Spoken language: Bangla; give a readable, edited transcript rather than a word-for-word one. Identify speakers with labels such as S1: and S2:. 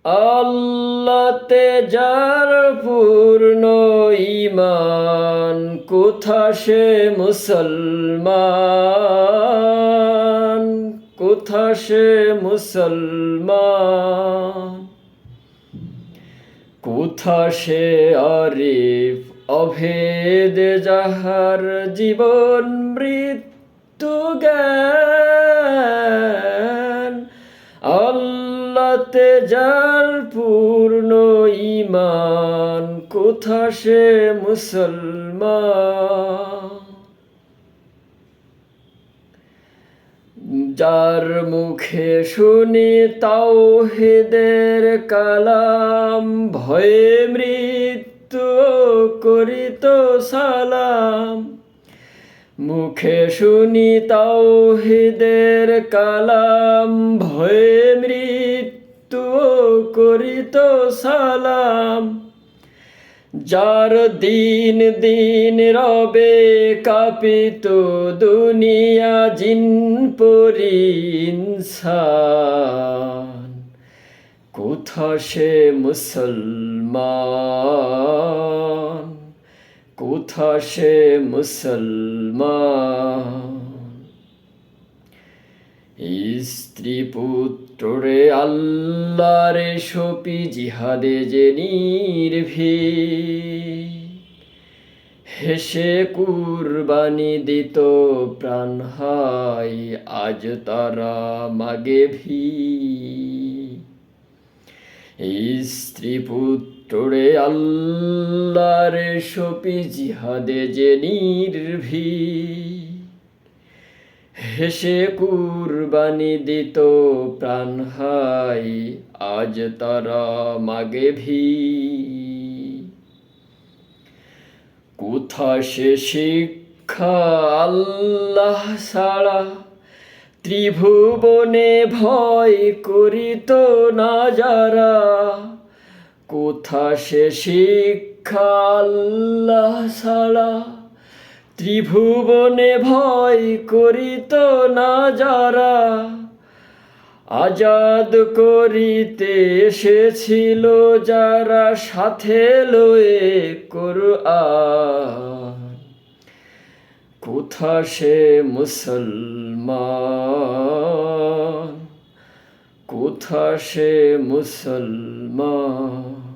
S1: আল্লাহতে যার পূর্ণ ঈমান, কোথা সে মুসলমান, কোথা সে মুসলমান। কোথা সে আরিফ অভেদ, যাহার জীবন মৃত্যু জ্ঞান। আল্লাহতে যার পূর্ণ ঈমান, কোথা সে মুসলমান। যার মুখে শুনি তাওহীদের কালাম, ভয়ে মৃত্যু করিত সালাম। মুখে শুনি তাওহীদের কালাম, ভয়ে মৃত্যু করিত সালাম। যার দিন দিন রবে কাঁপিত দুনিয়া, জিন পরি ইনসান। কোথা সে মুসলমান, কোথা সে মুসলমান। স্ত্রী পুত্রে আল্লাহরে সপি, জিহাদে যে নির্ভীক। হেসে কুরবানি দিত প্রাণ, হাই আজ তারা মাগে ভিক। স্ত্রী পুত্রে আল্লাহরে সপি, জিহাদে যে নির্ভীক। হেসে কুরবানি দিত প্রাণ, হাই আজ তারা মাগে ভিক। কোথা সে শিক্ষা আল্লাহ ছাড়া, ত্রিভুবনে ভয় করিত না যারা। কোথা সে শিক্ষা আল্লাহ ছাড়া, ত্রিভুবনে ভয় করিত না যারা। আজাদ করিতে এসেছিল যারা, সাথে লয়ে কুরআন। কোথা সে মুসলমান, কোথা সে মুসলমান।